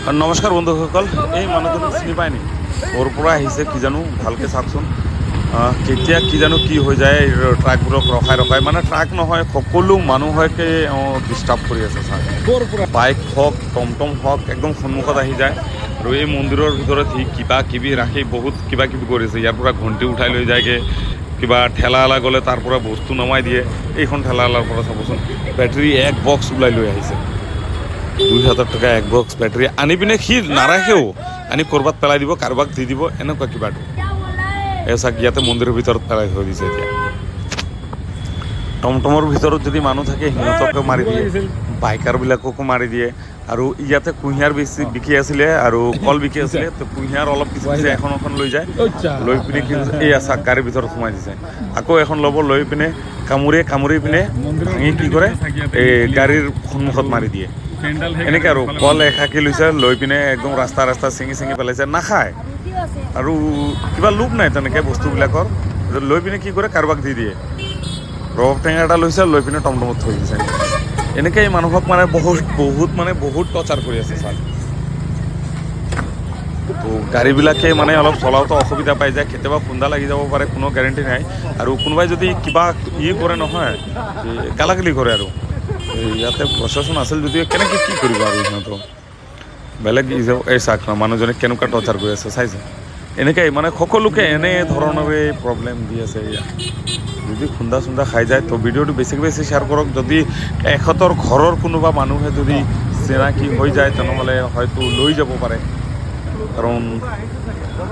নমস্কাৰ বন্ধুসকল, এই মানুহজনক চিনি পায়নি? ক'ৰ পৰা আহিছে কি জানো, ভালকৈ চাওকচোন। কেতিয়া কি জানো কি হৈ যায় ট্ৰাকবোৰক ৰখাই মানে ট্ৰাক নহয়, সকলো মানুহকে ডিষ্টাৰ্ব কৰি আছে ছাৰ। বাইক হওক, টমটম হওক, একদম সন্মুখত আহি যায় আৰু এই মন্দিৰৰ ভিতৰত সি কিবা কিবি ৰাখি বহুত কিবা কিবি কৰিছে। ইয়াৰ পৰা ঘণ্টি উঠাই লৈ যায়গৈ, কিবা ঠেলাৱালা গ'লে তাৰ পৰা বস্তু নমাই দিয়ে। এইখন ঠেলাৱালাৰ পৰা চাবচোন, বেটাৰী এক বক্স ওলাই লৈ আহিছে। 2000 টকা এক বক্স বেটাৰী আনি পিনে সি নাৰাখেও, আনি ক'ৰবাত পেলাই দিব, কাৰোবাক দি দিব, এনেকুৱা কিবাটো। এই চাক, ইয়াতে মন্দিৰৰ ভিতৰত পেলাই থৈ দিছে। এতিয়া টমটমৰ ভিতৰত যদি মানুহ থাকে সিহঁতকে মাৰি দিয়ে, বাইকাৰবিলাককো মাৰি দিয়ে। আৰু ইয়াতে কুঁহিয়াৰ বিকি আছিলে আৰু কল বিকি আছিলে, তো কুঁহিয়াৰ অলপ পিছে এখন লৈ যায়, লৈ পিনে এই চাক গাড়ীৰ ভিতৰত সোমাই দিছে। আকৌ এখন ল'ব, লৈ পিনে কামুৰি পিনে ভাঙি কি কৰে, এই গাড়ীৰ সন্মুখত মাৰি দিয়ে। এনেকৈ আৰু কল এশাকি লৈছে, লৈ পিনে একদম ৰাস্তা ছিঙি পেলাইছে, নাখায়। আৰু কিবা লোভ নাই তেনেকৈ বস্তুবিলাকৰ, লৈ পিনে কি কৰে, কাৰোবাক দি দিয়ে। ৰবাব টেঙা এটা লৈছে, লৈ পিনে টমটমত থৈ দিছে। এনেকৈ মানুহক মানে বহুত টৰ্চাৰ কৰি আছে ছাৰ। তো গাড়ীবিলাকে মানে অলপ চলাওঁতে অসুবিধা পাই যায়, কেতিয়াবা খুন্দা লাগি যাব পাৰে, কোনো গেৰেণ্টি নাই। আৰু কোনোবাই যদি কিবা কৰে নহয়, গালাগালি কৰে। আৰু ইয়াতে প্ৰশাসন আছিল যদিও কেনেকৈ কি কৰিব আৰু সিহঁতক বেলেগ এই চাক ন, মানুহজনে কেনেকুৱা টৰ্চাৰ কৰি আছে চাইছে। এনেকৈ মানে সকলোকে এনে ধৰণৰে প্ৰব্লেম দি আছে। যদি খুন্দা চুন্দা খাই যায় তো ভিডিঅ'টো বেছি শ্বেয়াৰ কৰক। যদি এখেতৰ ঘৰৰ কোনোবা মানুহে যদি চিনাকি হৈ যায়, তেনেহ'লে হয়তো লৈ যাব পাৰে। কাৰণ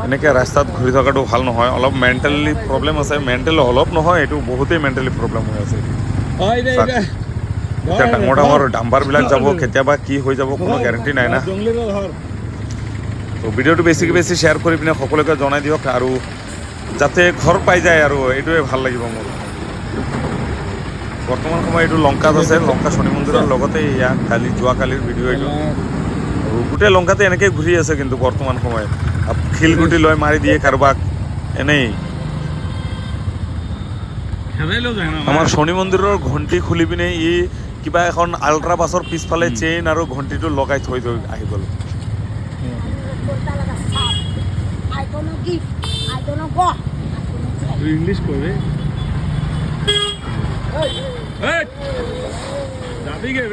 এনেকৈ ৰাস্তাত ঘূৰি থকাটো ভাল নহয়। অলপ মেণ্টেলি প্ৰব্লেম আছে, মেণ্টেলি অলপ নহয়, এইটো বহুতেই মেণ্টেলি প্ৰব্লেম হৈ আছে। এতিয়া ডাঙৰ ডাম্বাৰবিলাক যাব, কেতিয়াবা কি হৈ যাব কোনো গেৰেণ্টি নাই না। তো ভিডিঅ'টো বেছি শ্বেয়াৰ কৰি পিনে সকলোকে জনাই দিয়ক, আৰু যাতে ঘৰ পাই যায়, আৰু এইটোৱে ভাল লাগিব মোৰ। বৰ্তমান সময় এইটো লংকাত আছে, লংকা শনি মন্দিৰৰ লগতে যোৱাকালিৰ ভিডিঅ' এইটো। আৰু গোটেই লংকাতে এনেকৈ ঘূৰি আছে, কিন্তু বৰ্তমান সময়ত শিলগুটি লৈ মাৰি দিয়ে কাৰোবাক এনেই। আমাৰ শনি মন্দিৰৰ ঘণ্টি খুলি পিনে কিবা এখন আল্ট্ৰা বাছৰ পিছফালে চেইন আৰু ঘণ্টিটো লগাই থৈ আহি গ'ল। ইংলিছ কয় যাবি গে